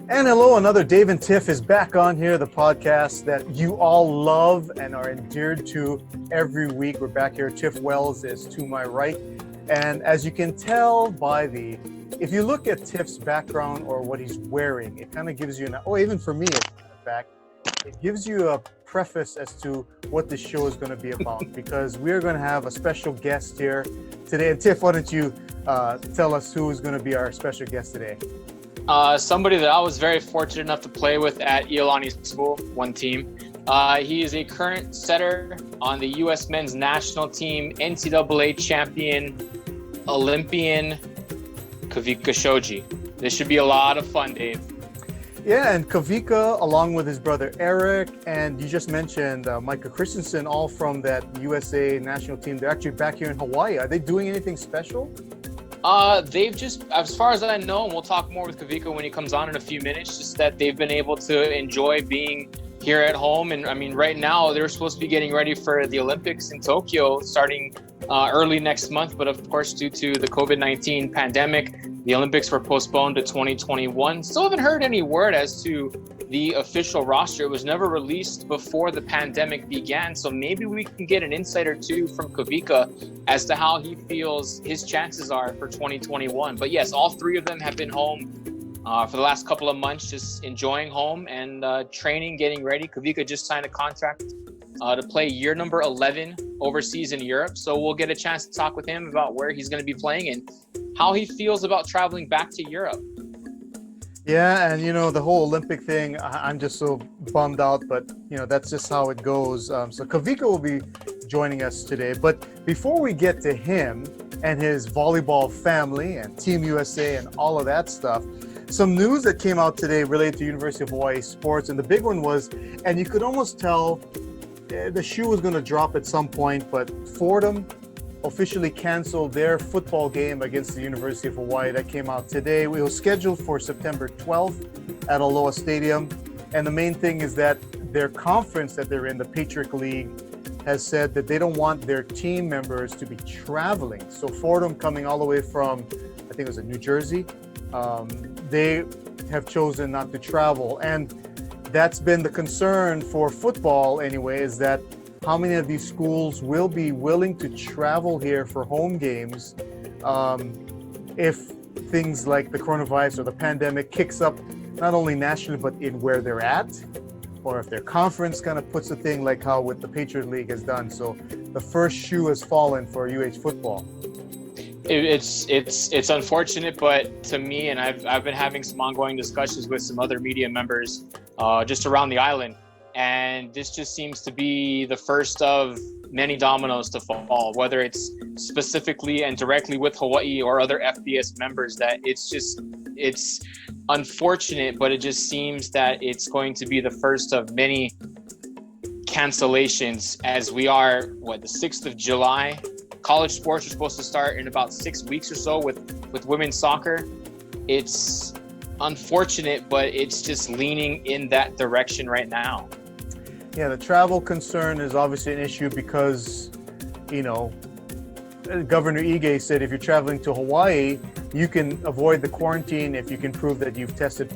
And hello, another Dave and Tiff is back on here, the podcast that you all love and are endeared to every week. We're back here. Tiff Wells is to my right. And as you can tell by if you look at Tiff's background or what he's wearing, it kind of gives you even for me, as a matter of fact, it gives you a preface as to what this show is going to be about because we're going to have a special guest here today. And Tiff, why don't you tell us who is going to be our special guest today? Somebody that I was very fortunate enough to play with at Iolani school, one team. He is a current setter on the U.S. men's national team, NCAA champion, Olympian, KAWIKA Shoji. This should be a lot of fun, Dave. Yeah, and KAWIKA, along with his brother Eric, and you just mentioned Micah Christensen, all from that USA national team. They're actually back here in Hawaii. Are they doing anything special? They've just, as far as I know, and we'll talk more with KAWIKA when he comes on in a few minutes, just that they've been able to enjoy being here at home. And I mean, right now they're supposed to be getting ready for the Olympics in Tokyo starting early next month. But of course, due to the COVID-19 pandemic, the Olympics were postponed to 2021. Still haven't heard any word as to the official roster. It was never released before the pandemic began. So maybe we can get an insight or two from KAWIKA as to how he feels his chances are for 2021. But yes, all three of them have been home for the last couple of months, just enjoying home and training, getting ready. KAWIKA just signed a contract to play year number 11 overseas in Europe. So we'll get a chance to talk with him about where he's going to be playing and how he feels about traveling back to Europe. Yeah, and the whole Olympic thing, I'm just so bummed out, but that's just how it goes. So KAWIKA will be joining us today. But before we get to him and his volleyball family and Team USA and all of that stuff, some news that came out today related to University of Hawaii sports. And the big one was, and you could almost tell the shoe was going to drop at some point, but Fordham officially canceled their football game against the University of Hawaii. That came out today. It was scheduled for September 12th at Aloha Stadium. And the main thing is that their conference that they're in, the Patriot League, has said that they don't want their team members to be traveling. So Fordham, coming all the way from, I think it was in New Jersey, they have chosen not to travel. And that's been the concern for football anyway, is that how many of these schools will be willing to travel here for home games if things like the coronavirus or the pandemic kicks up, not only nationally, but in where they're at, or if their conference kind of puts a thing like how with the Patriot League has done. So the first shoe has fallen for UH football. It's unfortunate, but to me, and I've been having some ongoing discussions with some other media members just around the island, and this just seems to be the first of many dominoes to fall, whether it's specifically and directly with Hawaii or other FBS members. That it's unfortunate, but it just seems that it's going to be the first of many cancellations as we are, the 6th of July. College sports are supposed to start in about 6 weeks or so with women's soccer. It's unfortunate, but it's just leaning in that direction right now. Yeah, the travel concern is obviously an issue because, Governor Ige said if you're traveling to Hawaii, you can avoid the quarantine if you can prove that you've tested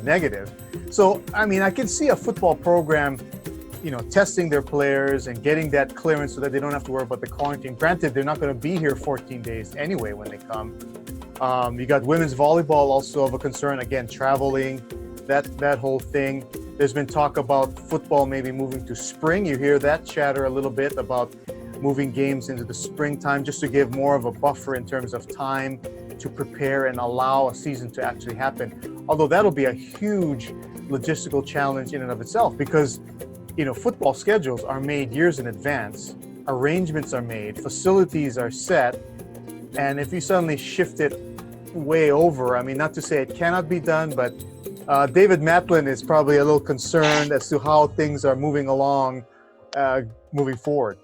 negative. So, I mean, I can see a football program testing their players and getting that clearance so that they don't have to worry about the quarantine. Granted, they're not going to be here 14 days anyway when they come. You got women's volleyball also of a concern, again, traveling, that whole thing. There's been talk about football maybe moving to spring. You hear that chatter a little bit about moving games into the springtime just to give more of a buffer in terms of time to prepare and allow a season to actually happen. Although that'll be a huge logistical challenge in and of itself because football schedules are made years in advance, arrangements are made, facilities are set, and if you suddenly shift it way over, I mean, not to say it cannot be done, but David Matlin is probably a little concerned as to how things are moving along, moving forward.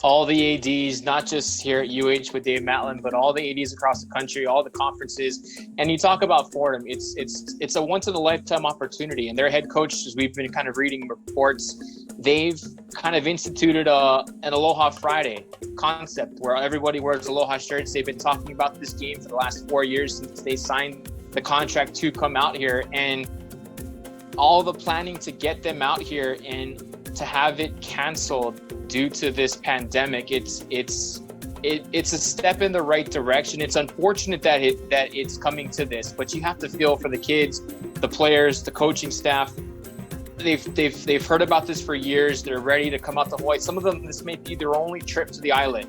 All the ADs, not just here at UH with Dave Matlin, but all the ADs across the country, all the conferences. And you talk about Fordham, it's a once in a lifetime opportunity. And their head coach, as we've been kind of reading reports, they've kind of instituted an Aloha Friday concept where everybody wears Aloha shirts. They've been talking about this game for the last 4 years since they signed the contract to come out here, and all the planning to get them out here and to have it canceled due to this pandemic. It's a step in the right direction. It's unfortunate that it's coming to this, but you have to feel for the kids, the players, the coaching staff. They've heard about this for years. They're ready to come out to Hawaii. Some of them, this may be their only trip to the island,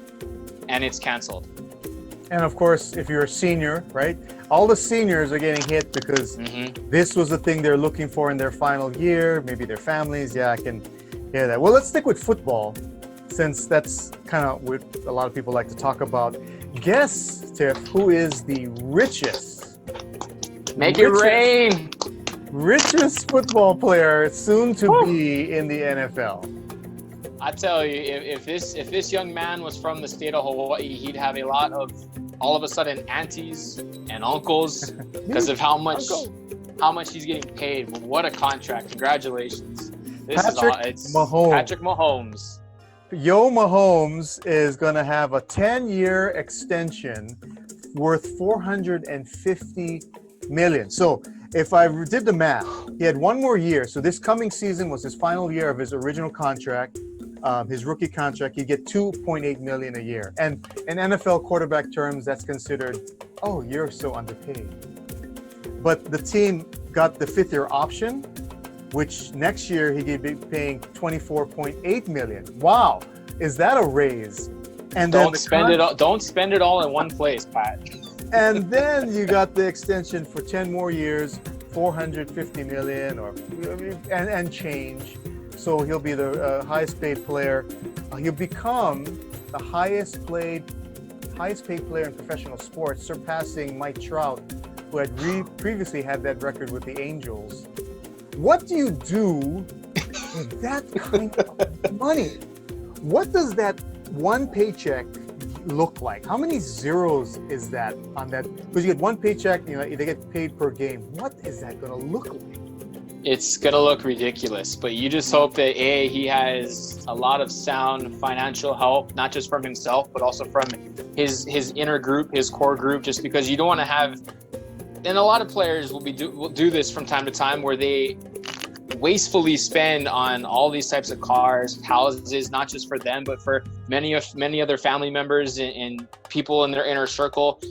and it's canceled. And of course, if you're a senior, right? All the seniors are getting hit because this was the thing they're looking for in their final year, maybe their families. Yeah, I can hear that. Well, let's stick with football, since that's kind of what a lot of people like to talk about. Guess, Tiff, who is the richest? Make it rain. Richest football player soon to be in the NFL. I tell you, if this young man was from the state of Hawaii, he'd have a lot of, all of a sudden, aunties and uncles because of how much he's getting paid. What a contract! Congratulations. Patrick Mahomes. Patrick Mahomes. Yo Mahomes is going to have a 10-year extension worth $450 million. So if I did the math, he had one more year. So this coming season was his final year of his original contract, his rookie contract. He'd get $2.8 million a year. And in NFL quarterback terms, that's considered, oh, you're so underpaid. But the team got the fifth-year option, which next year he could be paying $24.8 million. Wow, is that a raise? And don't spend it all in one place, Pat. And then you got the extension for 10 more years, $450 million and change. So he'll be the highest paid player. He'll become the highest paid player in professional sports, surpassing Mike Trout, who had previously had that record with the Angels. What do you do with that kind of money? What does that one paycheck look like? How many zeros is that on that? Because you get one paycheck, they get paid per game. What is that going to look like? It's going to look ridiculous, but you just hope that he has a lot of sound financial help, not just from himself, but also from his inner group, his core group, just because you don't want to have. And a lot of players will do this from time to time, where they wastefully spend on all these types of cars, houses, not just for them, but for many other family members and people in their inner circle.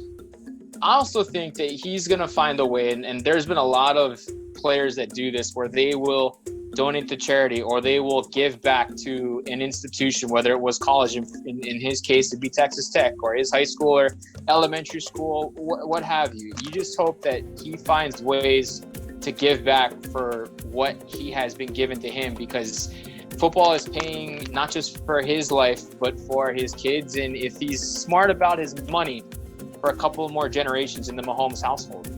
I also think that he's going to find a way, and there's been a lot of players that do this, where they will donate to charity or they will give back to an institution, whether it was college, in his case it'd be Texas Tech, or his high school or elementary school, what have you. You just hope that he finds ways to give back for what he has been given to him, because football is paying not just for his life, but for his kids. And if he's smart about his money, for a couple more generations in the Mahomes household.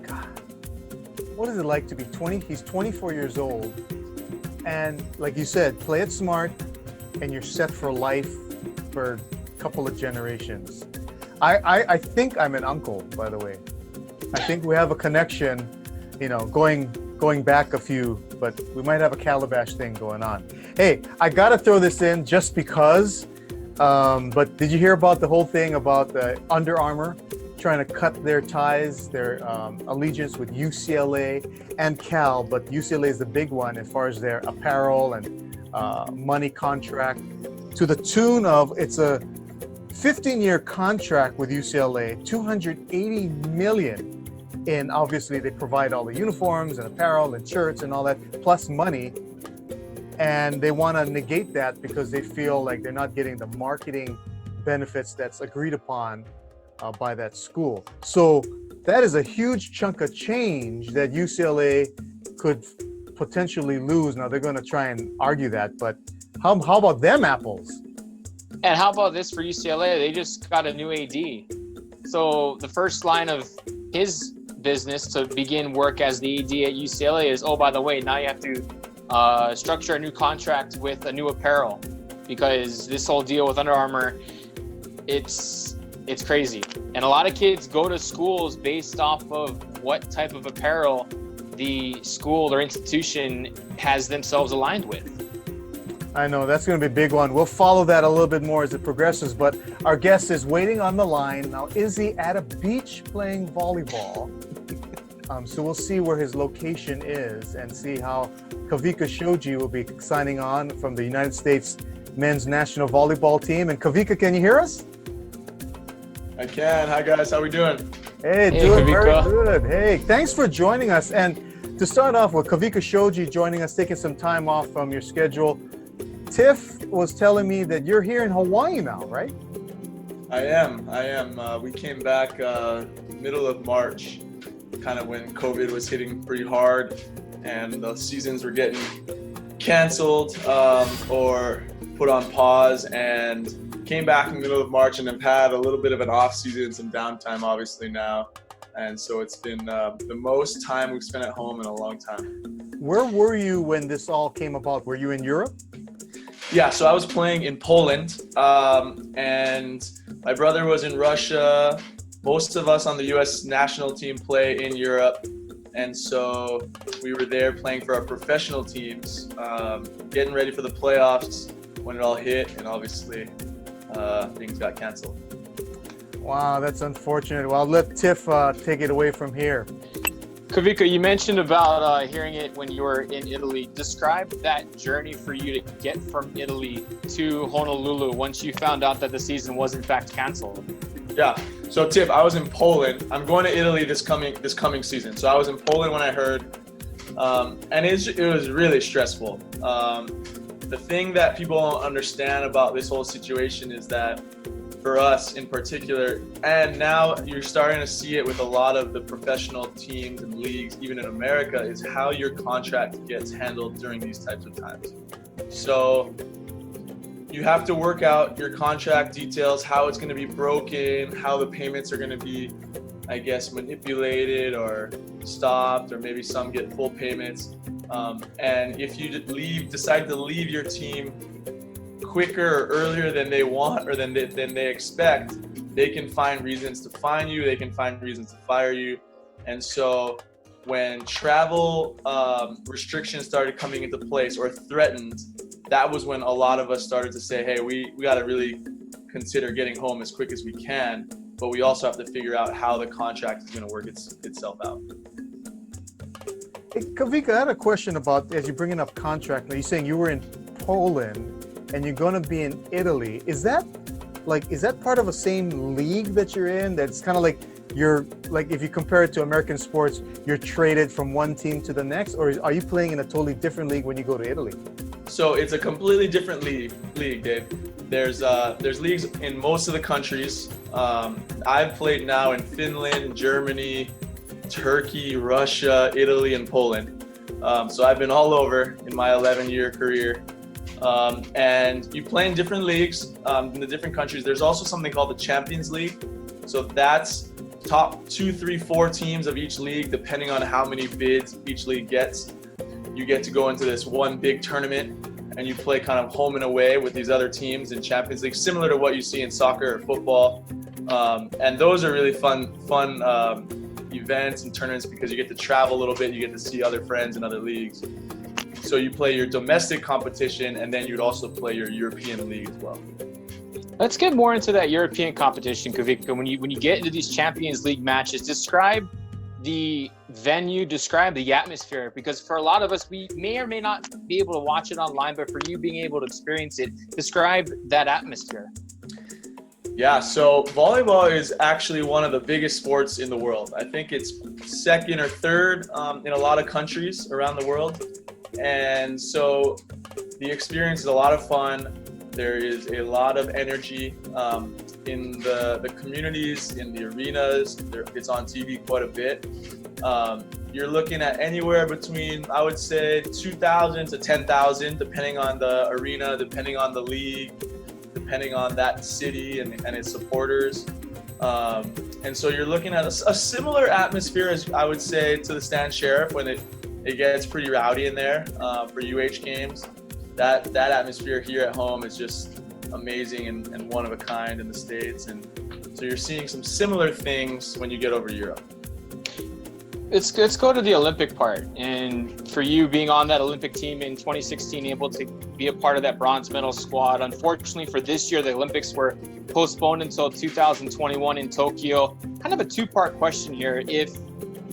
God, what is it like to be 20? He's 24 years old. And like you said, play it smart and you're set for life for a couple of generations. I think I'm an uncle, by the way. I think we have a connection, going back a few, but we might have a calabash thing going on. Hey, I got to throw this in just because, but did you hear about the whole thing about Under Armour trying to cut their ties, their allegiance with UCLA and Cal, but UCLA is the big one as far as their apparel and money contract, to the tune of, it's a 15-year contract with UCLA, $280 million. And obviously they provide all the uniforms and apparel and shirts and all that, plus money. And they want to negate that because they feel like they're not getting the marketing benefits that's agreed upon by that school. So that is a huge chunk of change that UCLA could potentially lose. Now they're going to try and argue that, but how about them apples? And how about this for UCLA? They just got a new AD. So the first line of his business to begin work as the AD at UCLA is, oh, by the way, now you have to structure a new contract with a new apparel, because this whole deal with Under Armour, it's crazy. And a lot of kids go to schools based off of what type of apparel the school or institution has themselves aligned with. I know, that's going to be a big one. We'll follow that a little bit more as it progresses, but our guest is waiting on the line. Now, is he at a beach playing volleyball? So we'll see where his location is and see how KAWIKA Shoji will be signing on from the United States men's national volleyball team. And KAWIKA, can you hear us? I can. Hi guys, how we doing? Hey, doing very good. Hey, thanks for joining us. And to start off with, KAWIKA Shoji joining us, taking some time off from your schedule. Tiff was telling me that you're here in Hawaii now, right? I am. We came back middle of March, kind of when COVID was hitting pretty hard and the seasons were getting canceled or put on pause, and came back in the middle of March and have had a little bit of an off season, some downtime obviously now. And so it's been the most time we've spent at home in a long time. Where were you when this all came about? Were you in Europe? Yeah, so I was playing in Poland, and my brother was in Russia. Most of us on the U.S. national team play in Europe, and so we were there playing for our professional teams, getting ready for the playoffs when it all hit, and obviously things got canceled. Wow, that's unfortunate. Well, I'll let Tiff take it away from here. KAWIKA, you mentioned about hearing it when you were in Italy. Describe that journey for you to get from Italy to Honolulu once you found out that the season was in fact canceled. Yeah, so Tiff, I was in Poland. I'm going to Italy this coming season. So I was in Poland when I heard, and it was really stressful. The thing that people don't understand about this whole situation is that for us in particular, and now you're starting to see it with a lot of the professional teams and leagues, even in America, is how your contract gets handled during these types of times. So you have to work out your contract details, how it's going to be broken, how the payments are going to be, I guess, manipulated or stopped, or maybe some get full payments. And if you decide to leave your team quicker or earlier than they want or than they expect, they can find reasons to fine you, they can find reasons to fire you. And so when travel restrictions started coming into place or threatened, that was when a lot of us started to say, hey, we got to really consider getting home as quick as we can, but we also have to figure out how the contract is going to work itself out. Hey, KAWIKA, I had a question about, as you're bringing up contract, now you're saying you were in Poland and you're going to be in Italy. Is that part of the same league that you're in? That's kind of like if you compare it to American sports, you're traded from one team to the next, or are you playing in a totally different league when you go to Italy? So it's a completely different league, Dave. There's leagues in most of the countries. I've played now in Finland, Germany, Turkey, Russia, Italy, and Poland. So I've been all over in my 11-year career. And you play in different leagues in the different countries. There's also something called the Champions League. So that's top 2, 3, 4 teams of each league, depending on how many bids each league gets. You get to go into this one big tournament and you play kind of home and away with these other teams in Champions League, similar to what you see in soccer or football. And those are really fun events and tournaments because you get to travel a little bit, you get to see other friends in other leagues. So you play your domestic competition, and then you'd also play your European league as well. Let's get more into that European competition, KAWIKA. When you get into these Champions League matches, describe the venue, describe the atmosphere, because for a lot of us, we may or may not be able to watch it online, but for you being able to experience it, describe that atmosphere. Yeah, so volleyball is actually one of the biggest sports in the world. I think it's second or third in a lot of countries around the world. And so the experience is a lot of fun. There is a lot of energy in the communities, in the arenas. It's on TV quite a bit. You're looking at anywhere between, I would say, 2,000 to 10,000, depending on the arena, depending on the league, depending on that city and its supporters. And so you're looking at a similar atmosphere as I would say to the Stan Sheriff when it gets pretty rowdy in there for UH games. That atmosphere here at home is just amazing and one of a kind in the States. And so you're seeing some similar things when you get over to Europe. Let's go to the Olympic part. And for you being on that Olympic team in 2016, able to be a part of that bronze medal squad. Unfortunately for this year, the Olympics were postponed until 2021 in Tokyo. Kind of a two-part question here. If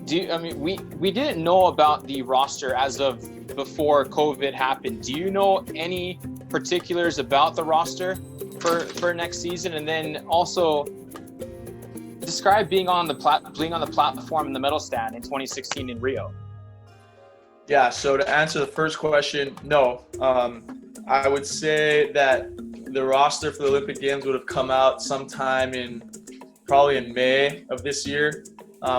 we didn't know about the roster as of before COVID happened. Do you know any particulars about the roster for next season? And then also describe being on the platform in the medal stand in 2016 in Rio. Yeah, so to answer the first question, no. I would say that the roster for the Olympic Games would have come out sometime probably in May of this year,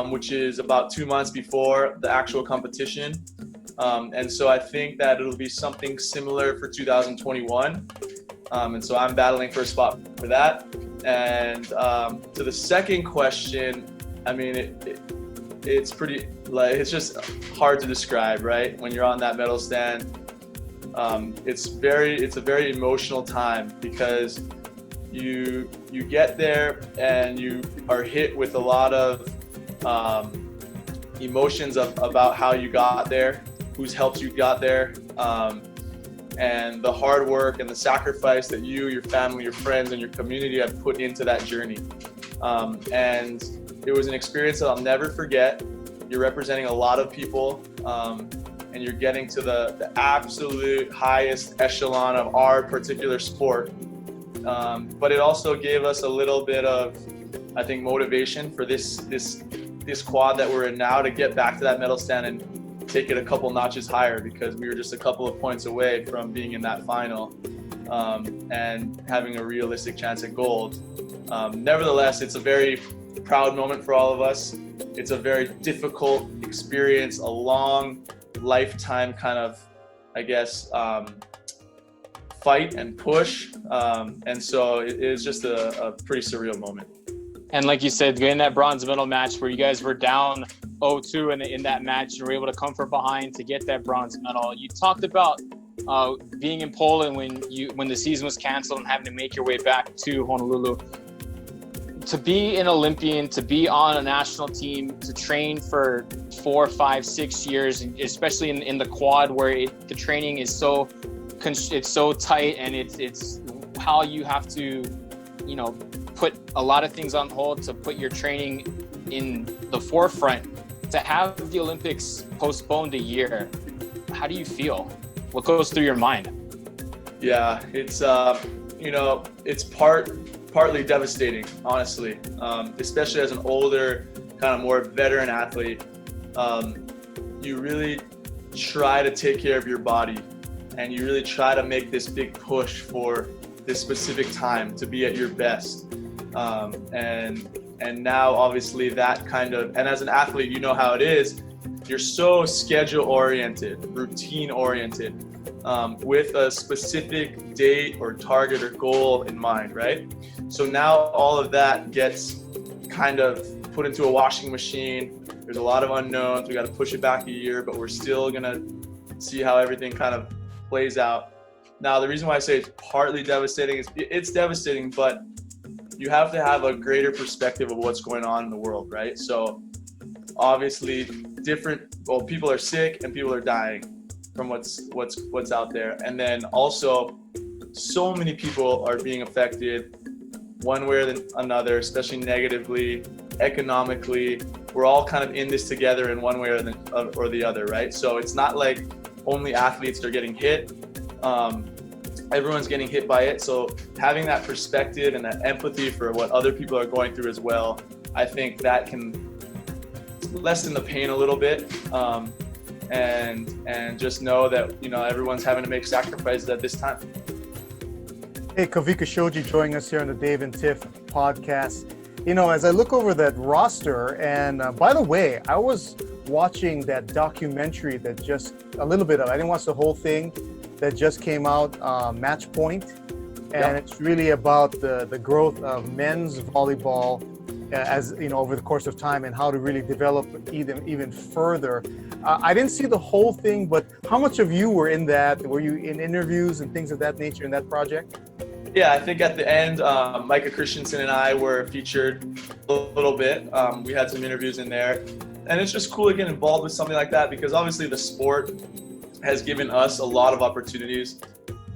which is about 2 months before the actual competition. And so I think that it'll be something similar for 2021. And so I'm battling for a spot for that. And to the second question, I mean, it's pretty, like, it's just hard to describe, right? When you're on that medal stand, it's a very emotional time because you get there and you are hit with a lot of emotions about how you got there, who's helped you got there, and the hard work and the sacrifice that you, your family, your friends, and your community have put into that journey. And it was an experience that I'll never forget. You're representing a lot of people, and you're getting to the absolute highest echelon of our particular sport. But it also gave us a little bit of, I think, motivation for this quad that we're in now to get back to that medal stand and take it a couple notches higher, because we were just a couple of points away from being in that final and having a realistic chance at gold. Nevertheless, it's a very proud moment for all of us. It's a very difficult experience, a long lifetime kind of, I guess, fight and push. And so it is just a pretty surreal moment. And like you said, getting that bronze medal match where you guys were down 0-2 in that match, you were able to come from behind to get that bronze medal. You talked about being in Poland when the season was canceled and having to make your way back to Honolulu. To be an Olympian, to be on a national team, to train for 4, 5, 6 years, especially in the quad where the training is so tight, and it's how you have to, put a lot of things on hold to put your training in the forefront. To have the Olympics postponed a year, how do you feel? What goes through your mind? Yeah, it's it's partly devastating, honestly, especially as an older, kind of more veteran athlete. You really try to take care of your body, and you really try to make this big push for this specific time to be at your best. And now obviously that kind of, and as an athlete, you know how it is, you're so schedule oriented, routine oriented, with a specific date or target or goal in mind, right? So now all of that gets kind of put into a washing machine. There's a lot of unknowns. We got to push it back a year, but we're still gonna see how everything kind of plays out. Now, the reason why I say it's partly devastating is it's devastating, but you have to have a greater perspective of what's going on in the world, right? So obviously people are sick and people are dying from what's out there. And then also so many people are being affected one way or another, especially negatively, economically. We're all kind of in this together in one way or the other, right? So it's not like only athletes are getting hit. Everyone's getting hit by it. So having that perspective and that empathy for what other people are going through as well, I think that can lessen the pain a little bit. And just know that, everyone's having to make sacrifices at this time. Hey, KAWIKA SHOJI joining us here on the Dave and Tiff podcast. As I look over that roster, and by the way, I was watching that documentary that just a little bit of, I didn't watch the whole thing, that just came out, Match Point, and It's really about the growth of men's volleyball as over the course of time, and how to really develop even further. I didn't see the whole thing, but how much of you were in that? Were you in interviews and things of that nature in that project? Yeah, I think at the end, Micah Christensen and I were featured a little bit. We had some interviews in there, and it's just cool to get involved with something like that, because obviously the sport has given us a lot of opportunities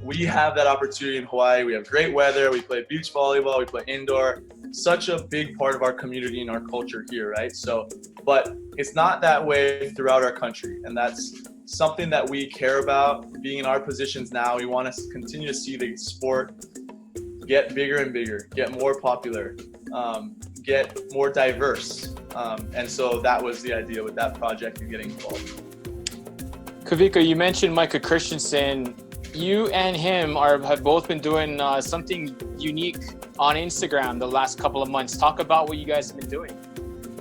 we have that opportunity in Hawaii. We have great weather. We play beach volleyball. We play indoor. Such a big part of our community and our culture here, right? So, but it's not that way throughout our country. And that's something that we care about. Being in our positions now, we want to continue to see the sport get bigger and bigger, get more popular, get more diverse. And so that was the idea with that project and getting involved. Kawika, you mentioned Micah Christensen. You and him have both been doing something unique on Instagram the last couple of months. Talk about what you guys have been doing.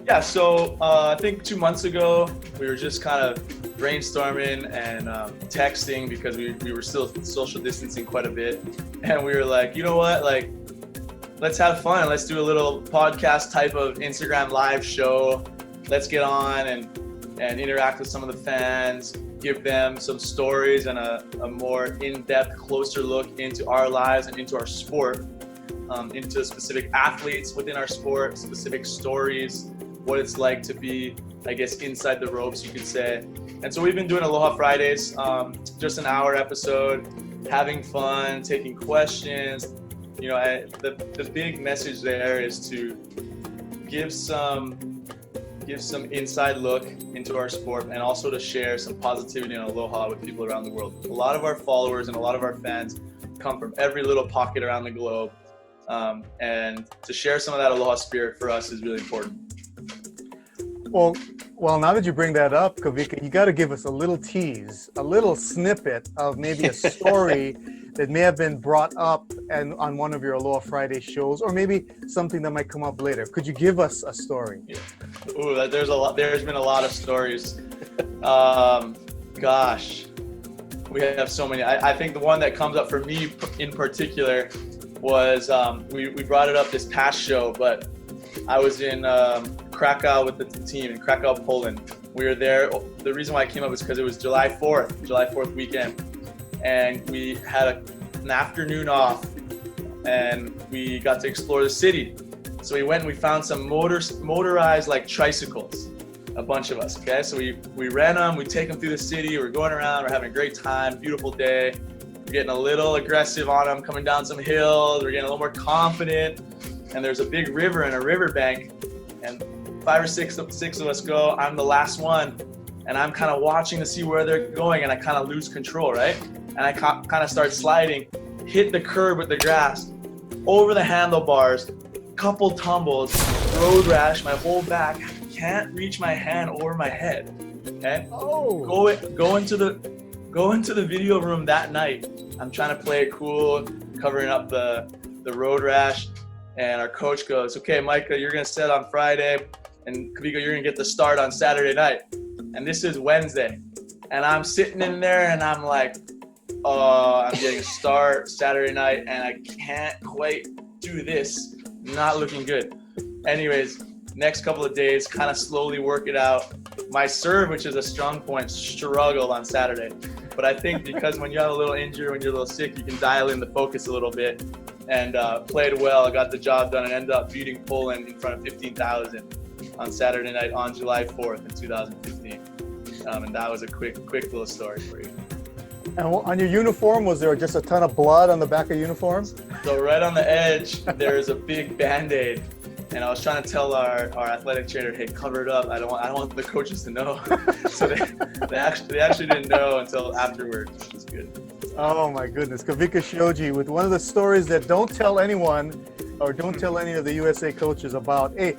Yeah, so I think 2 months ago, we were just kind of brainstorming and texting because we were still social distancing quite a bit. And we were like, you know what, like, let's have fun. Let's do a little podcast type of Instagram live show. Let's get on and interact with some of the fans, give them some stories and a more in-depth, closer look into our lives and into our sport, into specific athletes within our sport, specific stories, what it's like to be, I guess, inside the ropes, you could say. And so we've been doing Aloha Fridays, just an hour episode, having fun, taking questions. You know, the big message there is to give some inside look into our sport and also to share some positivity and aloha with people around the world. A lot of our followers and a lot of our fans come from every little pocket around the globe. And to share some of that aloha spirit for us is really important. Well, now that you bring that up, Kawika, you got to give us a little tease, a little snippet of maybe a story that may have been brought up and on one of your Aloha Friday shows, or maybe something that might come up later. Could you give us a story? Yeah. Ooh, there's been a lot of stories. Gosh, we have so many. I think the one that comes up for me in particular was we brought it up this past show, but I was in Krakow with the team in Krakow, Poland. We were there. The reason why I came up is because it was July 4th weekend. And we had an afternoon off and we got to explore the city. So we went and we found some motorized like tricycles, a bunch of us, okay? So we rent them, we take them through the city, we're going around, we're having a great time, beautiful day. We're getting a little aggressive on them, coming down some hills, we're getting a little more confident. And there's a big river and a riverbank, and 5 or 6 of us go. I'm the last one, and I'm kind of watching to see where they're going, and I kind of lose control, right? And I kind of start sliding, hit the curb with the grass, over the handlebars, couple tumbles, road rash, my whole back, can't reach my hand over my head. Okay? Oh. Go into the video room that night. I'm trying to play it cool, covering up the road rash. And our coach goes, okay, Micah, you're going to set on Friday, and Kawika, you're going to get the start on Saturday night. And this is Wednesday. And I'm sitting in there, and I'm like, oh, I'm getting a start Saturday night, and I can't quite do this. Not looking good. Anyways, next couple of days, kind of slowly work it out. My serve, which is a strong point, struggled on Saturday. But I think because when you have a little injury, when you're a little sick, you can dial in the focus a little bit. And played well. I got the job done and ended up beating Poland in front of 15,000 on Saturday night on July 4th in 2015. And that was a quick little story for you. And on your uniform, was there just a ton of blood on the back of uniform? So right on the edge, there's a big Band-Aid. And I was trying to tell our athletic trainer, hey, cover it up. I don't want the coaches to know. So they actually didn't know until afterwards, which was good. Oh my goodness, KAWIKA SHOJI with one of the stories that don't tell anyone or don't tell any of the USA coaches about. Hey,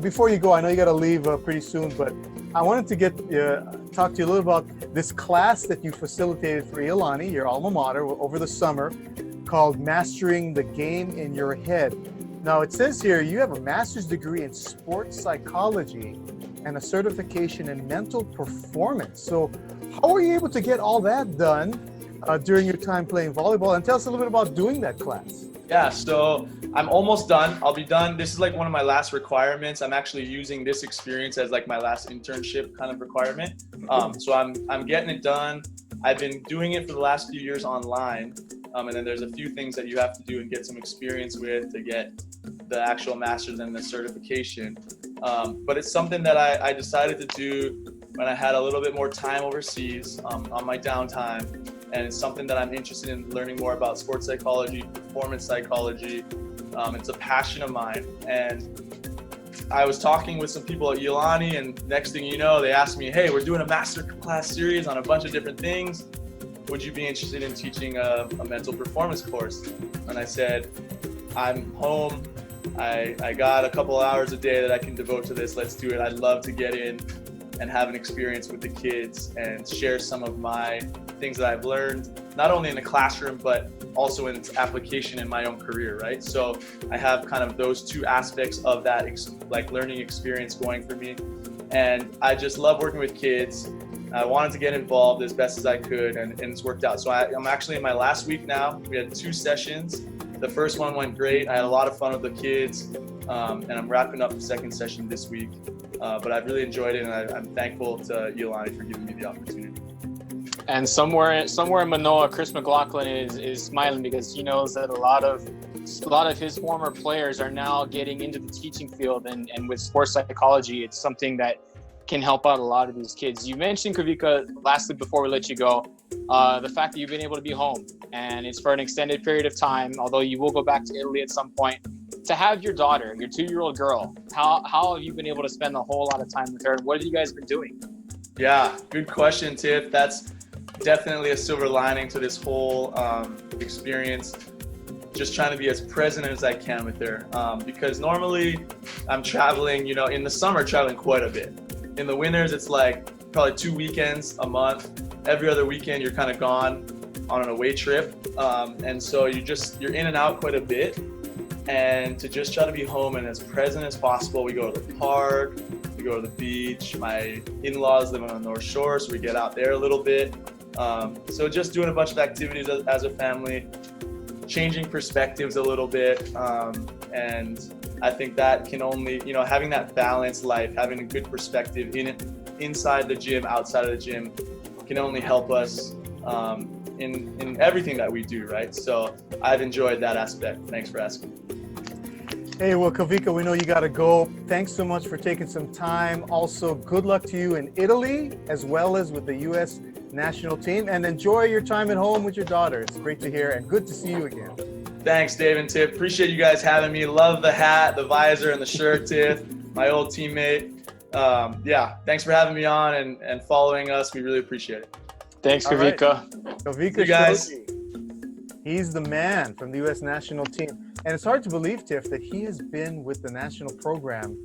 before you go, I know you got to leave pretty soon, but I wanted to talk to you a little about this class that you facilitated for Iolani, your alma mater, over the summer, called Mastering the Game in Your Head. Now it says here you have a master's degree in sports psychology and a certification in mental performance. So how were you able to get all that done during your time playing volleyball? And tell us a little bit about doing that class. Yeah, so I'm almost done. I'll be done. This is like one of my last requirements. I'm actually using this experience as like my last internship kind of requirement. So I'm getting it done. I've been doing it for the last few years online. And then there's a few things that you have to do and get some experience with to get the actual master's and the certification. But it's something that I decided to do when I had a little bit more time overseas on my downtime. and it's something that I'm interested in learning more about. Sports psychology, performance psychology. It's a passion of mine. And I was talking with some people at Iolani, and next thing you know, they asked me, hey, we're doing a Masterclass series on a bunch of different things. Would you be interested in teaching a mental performance course? And I said, I'm home. I got a couple of hours a day that I can devote to this. Let's do it. I'd love to get in and have an experience with the kids and share some of my things that I've learned, not only in the classroom, but also in its application in my own career, right? So I have kind of those two aspects of that learning experience going for me. And I just love working with kids. I wanted to get involved as best as I could, and it's worked out. So I'm actually in my last week now. We had 2 sessions. The first one went great. I had a lot of fun with the kids, and I'm wrapping up the second session this week. But I've really enjoyed it, and I'm thankful to Iolani for giving me the opportunity. And somewhere in Manoa, Chris McLaughlin is smiling because he knows that a lot of his former players are now getting into the teaching field, and with sports psychology, it's something that can help out a lot of these kids. You mentioned, Kawika, lastly before we let you go, the fact that you've been able to be home, and it's for an extended period of time, although you will go back to Italy at some point. To have your daughter, your 2-year-old girl, how have you been able to spend a whole lot of time with her? What have you guys been doing? Yeah, good question, Tiff. That's definitely a silver lining to this whole experience. Just trying to be as present as I can with her, because normally I'm traveling, in the summer, traveling quite a bit. In the winters, it's like probably 2 weekends a month. Every other weekend, you're kind of gone on an away trip. And so you're in and out quite a bit. And to just try to be home and as present as possible, we go to the park, we go to the beach. My in-laws live on the North Shore, so we get out there a little bit. So just doing a bunch of activities as a family, changing perspectives a little bit. And I think that can only, having that balanced life, having a good perspective inside the gym, outside of the gym, can only help us in everything that we do, right? So I've enjoyed that aspect. Thanks for asking. Hey, well, Kawika, we know you got to go. Thanks so much for taking some time. Also, good luck to you in Italy, as well as with the U.S. national team. And enjoy your time at home with your daughter. It's great to hear, and good to see you again. Thanks, Dave and Tiff. Appreciate you guys having me. Love the hat, the visor, and the shirt, Tiff, my old teammate. Thanks for having me on and following us. We really appreciate it. Thanks, Kawika. Kawika Shoji. He's the man from the U.S. national team. And it's hard to believe, Tiff, that he has been with the national program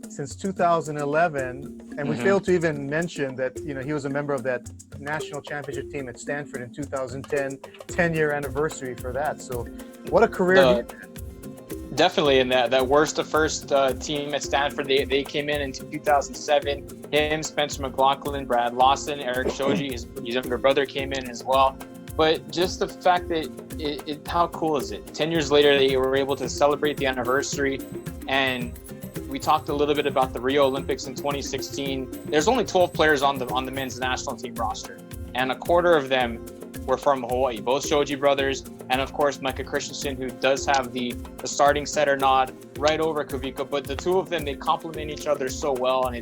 since 2011. And we failed to even mention that, he was a member of that national championship team at Stanford in 2010, 10-year anniversary for that. So what a career. Definitely in that worst of first team at Stanford. They came in 2007. Him, Spencer McLaughlin, Brad Lawson, Eric Shoji, his younger brother came in as well. But just the fact that how cool is it? 10 years later, they were able to celebrate the anniversary. And we talked a little bit about the Rio Olympics in 2016. There's only 12 players on the men's national team roster, and a quarter of them were from Hawaii, both Shoji brothers, and of course Micah Christensen, who does have the starting setter nod right over Kawika. But the two of them, they complement each other so well, and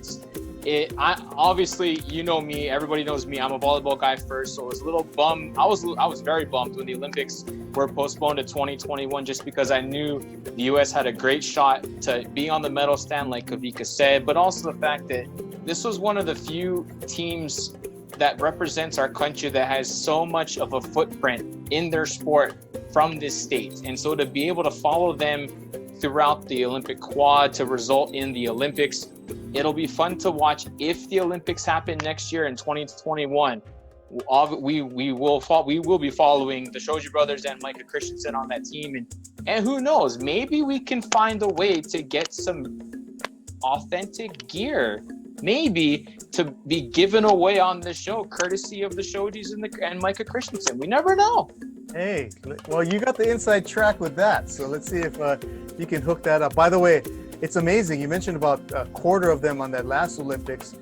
obviously, me, everybody knows me, I'm a volleyball guy first, so I was a little bummed. I was very bummed when the Olympics were postponed to 2021, just because I knew the U.S. had a great shot to be on the medal stand, like Kawika said, but also the fact that this was one of the few teams that represents our country that has so much of a footprint in their sport from this state. And so to be able to follow them throughout the Olympic quad to result in the Olympics, it'll be fun to watch if the Olympics happen next year in 2021. We will be following the Shoji brothers and Micah Christensen on that team, and who knows, maybe we can find a way to get some authentic gear, maybe to be given away on the show, courtesy of the Shojis and Micah Christensen. We never know. Hey, well, you got the inside track with that, so let's see if you can hook that up. By the way, it's amazing. You mentioned about a quarter of them on that last Olympics.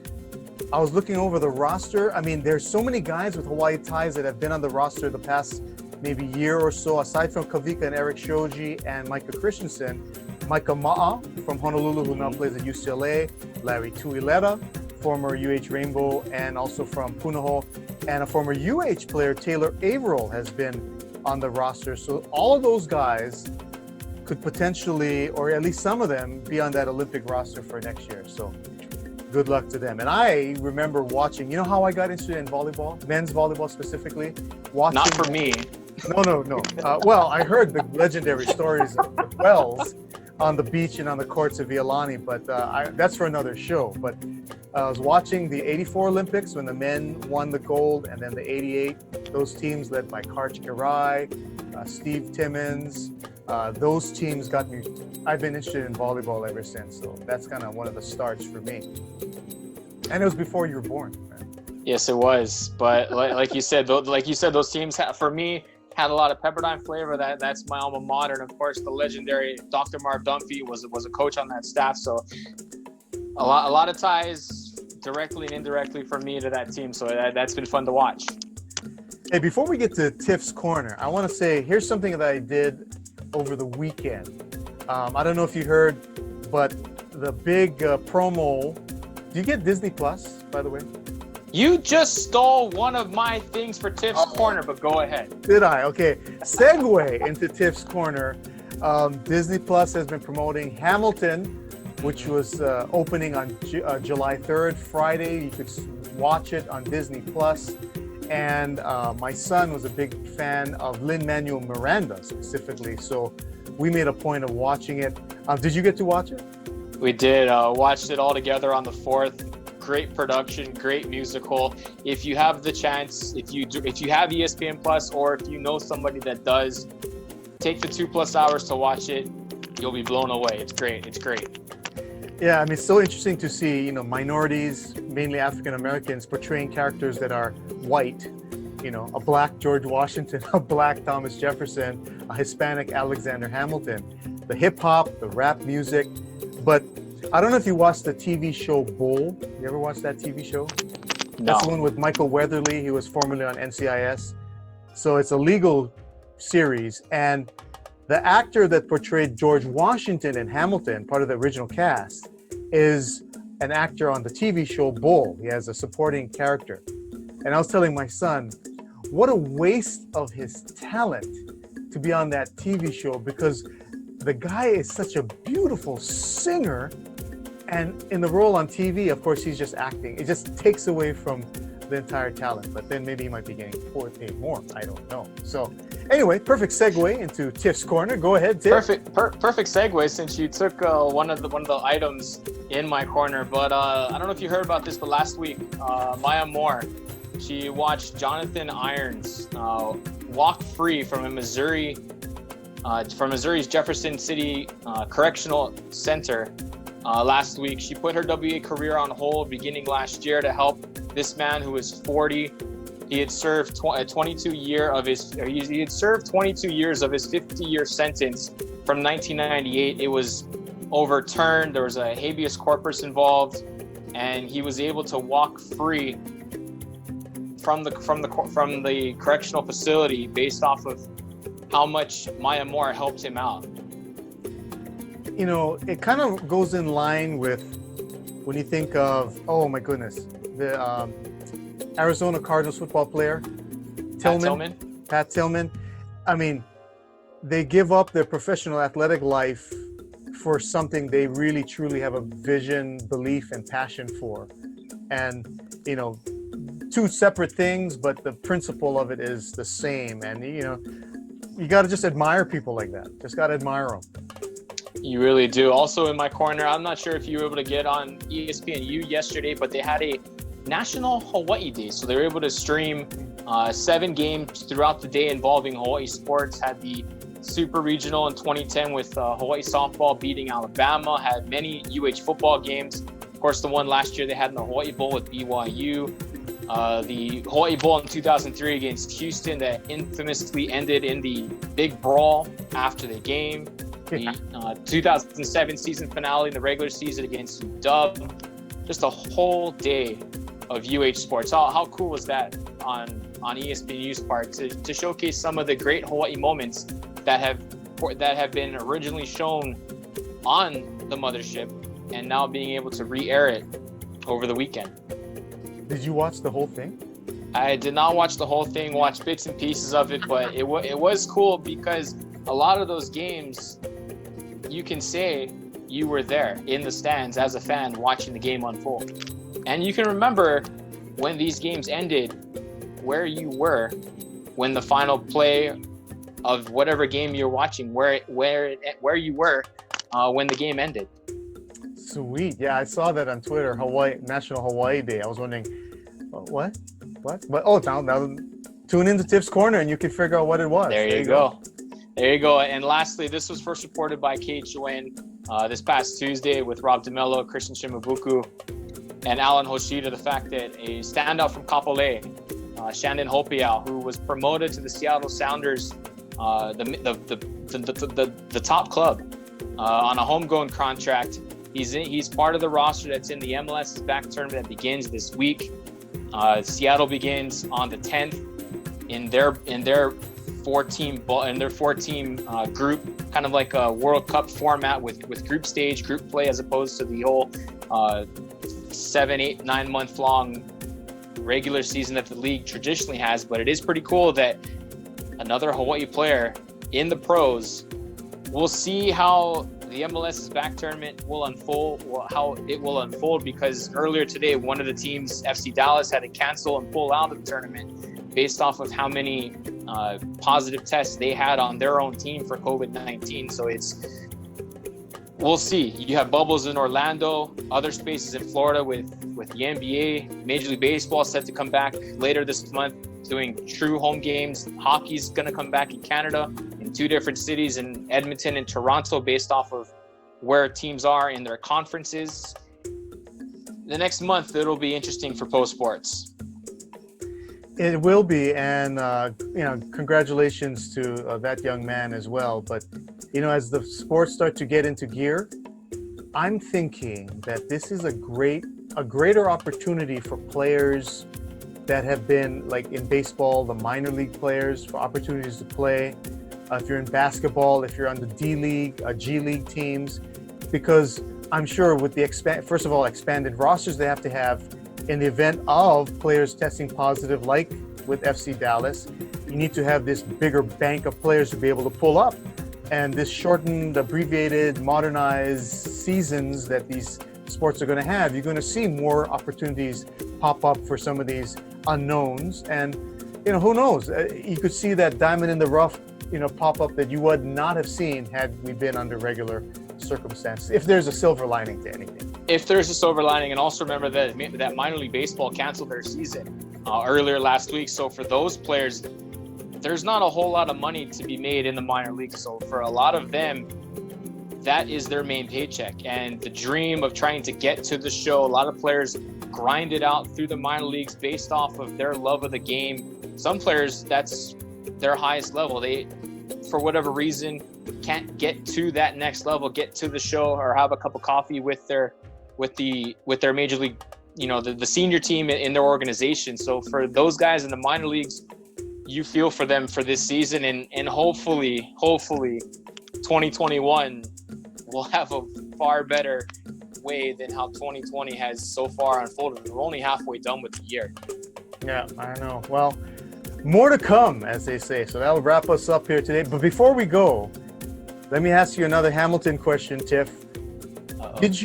I was looking over the roster. I mean, there's so many guys with Hawaii ties that have been on the roster the past maybe year or so, aside from Kawika and Eric Shoji and Micah Christensen. Micah Ma'a from Honolulu, who now plays at UCLA. Larry Tuilera, former UH Rainbow, and also from Punahou, and a former UH player, Taylor Averill, has been on the roster. So all of those guys could potentially, or at least some of them, be on that Olympic roster for next year. So good luck to them. And I remember watching, you know how I got interested in volleyball, men's volleyball specifically? Watching. Not for me. No. Well, I heard the legendary stories of the Wells on the beach and on the courts of Iolani, but that's for another show. But I was watching the 84 Olympics when the men won the gold, and then the 88, those teams led by Karch Kirai, Steve Timmons, those teams got me. I've been interested in volleyball ever since, so that's kind of one of the starts for me. And it was before you were born. Yes, it was. But like you said, those teams for me had a lot of Pepperdine flavor. That's my alma mater, and of course, the legendary Dr. Marv Dunphy was a coach on that staff. So a lot of ties directly and indirectly for me to that team. So that's been fun to watch. Hey, before we get to Tiff's Corner, I want to say here's something that I did over the weekend. I don't know if you heard, but the big promo. Do you get Disney Plus, by the way? You just stole one of my things for Tiff's Corner, but go ahead. Did I? Okay. Segue into Tiff's Corner. Disney Plus has been promoting Hamilton, which was opening on July 3rd, Friday. You could watch it on Disney Plus. And my son was a big fan of Lin-Manuel Miranda specifically, so we made a point of watching it. Did you get to watch it? We did. Watched it all together on the 4th. Great production, great musical. If you have the chance, if you have ESPN Plus, or if you know somebody that does, take the 2+ hours to watch it. You'll be blown away. It's great. It's great. Yeah, I mean, it's so interesting to see, minorities, mainly African Americans, portraying characters that are white. A black George Washington, a black Thomas Jefferson, a Hispanic Alexander Hamilton. The hip hop, the rap music. But I don't know if you watched the TV show Bull. You ever watched that TV show? No. That's the one with Michael Weatherly. He was formerly on NCIS. So it's a legal series. And the actor that portrayed George Washington in Hamilton, part of the original cast, is an actor on the TV show Bull. He has a supporting character. And I was telling my son, what a waste of his talent to be on that TV show, because the guy is such a beautiful singer, and in the role on TV, of course, he's just acting. It just takes away from the entire talent, but then maybe he might be getting paid more. I don't know. So anyway, perfect segue into Tiff's Corner. Go ahead, Tiff. Perfect segue, since you took one of the items in my corner. But I don't know if you heard about this, but last week, Maya Moore, she watched Jonathan Irons walk free from Missouri's Jefferson City Correctional Center last week. She put her WA career on hold beginning last year to help this man who was 40. He had served 22 years of his 50-year sentence from 1998. It was overturned. There was a habeas corpus involved, and he was able to walk free from the correctional facility based off of how much Maya Moore helped him out. It kind of goes in line with when you think of, oh my goodness, the Arizona Cardinals football player, Pat Tillman. I mean, they give up their professional athletic life for something they really truly have a vision, belief, and passion for. And, two separate things, but the principle of it is the same. And, you got to just admire people like that. Just got to admire them. You really do. Also in my corner, I'm not sure if you were able to get on ESPNU yesterday, but they had a National Hawaii Day. So they were able to stream 7 games throughout the day involving Hawaii sports. Had the Super Regional in 2010 with Hawaii softball beating Alabama. Had many UH football games. Of course, the one last year they had in the Hawaii Bowl with BYU. The Hawaii Bowl in 2003 against Houston that infamously ended in the big brawl after the game. The 2007 season finale in the regular season against UW. Just a whole day of UH sports. How cool was that on ESPNU's part to showcase some of the great Hawaii moments that have been originally shown on the mothership and now being able to re-air it over the weekend. Did you watch the whole thing? I did not watch the whole thing, watch bits and pieces of it, but it was cool because a lot of those games, you can say you were there in the stands as a fan watching the game unfold. And you can remember when these games ended, where you were when the final play of whatever game you're watching, where you were when the game ended. Sweet. Yeah, I saw that on Twitter, National Hawaii Day. I was wondering, what? But now tune into Tiff's Corner and you can figure out what it was. There you go. There you go. And lastly, this was first reported by KHON this past Tuesday with Rob DeMello, Christian Shimabuku, and Alan Hoshida, the fact that a standout from Kapolei, Shandon Hopiau, who was promoted to the Seattle Sounders, the top club, on a homegrown contract. He's part of the roster that's in the MLS's back tournament that begins this week. Seattle begins on the 10th in their four-team group, kind of like a World Cup format with group stage, group play, as opposed to the whole 7, 8, 9 month long regular season that the league traditionally has. But it is pretty cool that another Hawaii player in the pros. We'll see how the MLS's back tournament will unfold, because earlier today, one of the teams, FC Dallas, had to cancel and pull out of the tournament based off of how many positive tests they had on their own team for COVID-19. So we'll see. You have bubbles in Orlando, other spaces in Florida with the NBA, Major League Baseball set to come back later this month, doing true home games. Hockey's going to come back in Canada in 2 different cities, in Edmonton and Toronto, based off of where teams are in their conferences. The next month, it'll be interesting for Post Sports. It will be, and congratulations to that young man as well. But as the sports start to get into gear, I'm thinking that this is a greater opportunity for players that have been, like in baseball, the minor league players, for opportunities to play. If you're in basketball, if you're on the D League, G League teams, because I'm sure with the expanded rosters they have to have in the event of players testing positive, like with FC Dallas, you need to have this bigger bank of players to be able to pull up. And this shortened, abbreviated, modernized seasons that these sports are going to have, you're going to see more opportunities pop up for some of these unknowns. And, who knows? You could see that diamond in the rough, pop up that you would not have seen had we been under regular circumstances, if there's a silver lining to anything. If there's a silver lining, and also remember that minor league baseball canceled their season earlier last week. So for those players, there's not a whole lot of money to be made in the minor league. So for a lot of them, that is their main paycheck. And the dream of trying to get to the show, a lot of players grind it out through the minor leagues based off of their love of the game. Some players, that's their highest level. They, for whatever reason, can't get to that next level, get to the show, or have a cup of coffee with their major league, the senior team in their organization. So for those guys in the minor leagues, you feel for them for this season, and hopefully 2021 will have a far better way than how 2020 has so far unfolded. We're only halfway done with the year. Yeah, I know. Well, more to come, as they say. So that'll wrap us up here today. But before we go, let me ask you another Hamilton question, Tiff.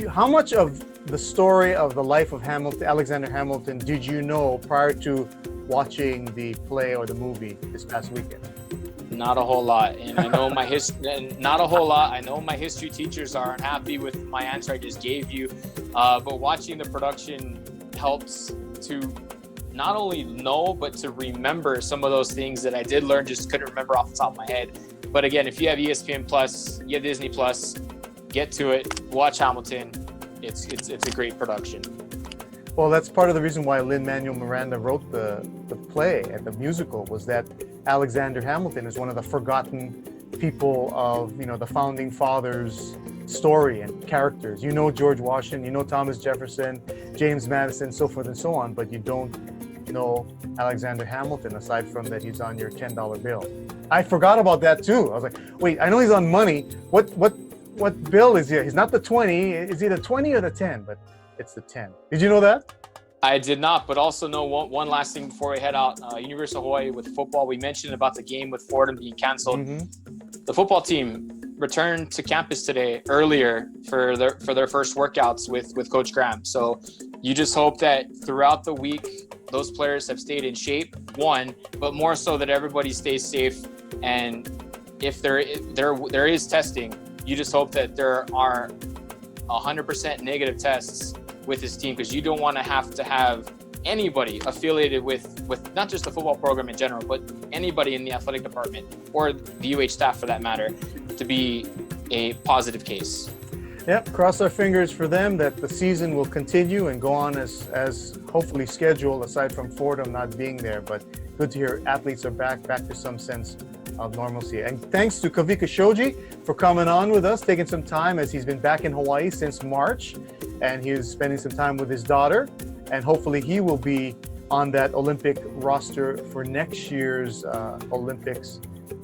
How much of the story of the life of Alexander Hamilton did you know prior to watching the play or the movie this past weekend? Not a whole lot, and I know not a whole lot. I know my history teachers aren't happy with my answer I just gave you, but watching the production helps to not only know, but to remember some of those things that I did learn, just couldn't remember off the top of my head. But again, if you have ESPN Plus, you have Disney Plus, get to it, watch Hamilton. It's a great production. Well, that's part of the reason why Lin-Manuel Miranda wrote the play and the musical, was that Alexander Hamilton is one of the forgotten people of, the founding fathers' story and characters. George Washington, Thomas Jefferson, James Madison, so forth and so on, but you don't know Alexander Hamilton, aside from that he's on your $10 bill. I forgot about that too. I was like, wait, I know he's on money. What bill is he? He's not the 20. Is he the 20 or the 10? But it's the 10. Did you know that? I did not, but also know one last thing before we head out. University of Hawaii with football. We mentioned about the game with Fordham being canceled. Mm-hmm. The football team returned to campus today earlier for their first workouts with Coach Graham. So you just hope that throughout the week those players have stayed in shape, one, but more so that everybody stays safe. And if there is testing, you just hope that there are 100% negative tests with this team, because you don't want to have anybody affiliated with not just the football program in general, but anybody in the athletic department or the UH staff for that matter to be a positive case. Yep, cross our fingers for them that the season will continue and go on as hopefully scheduled, aside from Fordham not being there. But good to hear athletes are back to some sense of normalcy. And thanks to KAWIKA SHOJI for coming on with us, taking some time, as he's been back in Hawaii since March, and he is spending some time with his daughter, and hopefully he will be on that Olympic roster for next year's Olympics,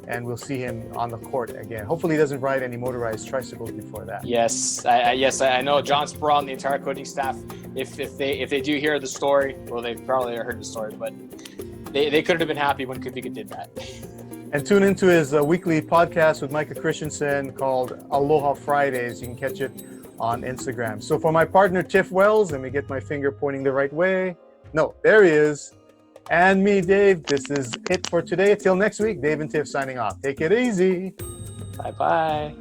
and we'll see him on the court again. Hopefully he doesn't ride any motorized tricycles before that. Yes, I know John Sproul and the entire coaching staff, if they do hear the story, well, they've probably heard the story, but they couldn't have been happy when KAWIKA did that. And tune into his weekly podcast with Micah Christensen called Aloha Fridays. You can catch it on Instagram. So for my partner, Tiff Wells, let me get my finger pointing the right way. No, there he is. And me, Dave. This is it for today. Till next week, Dave and Tiff signing off. Take it easy. Bye-bye.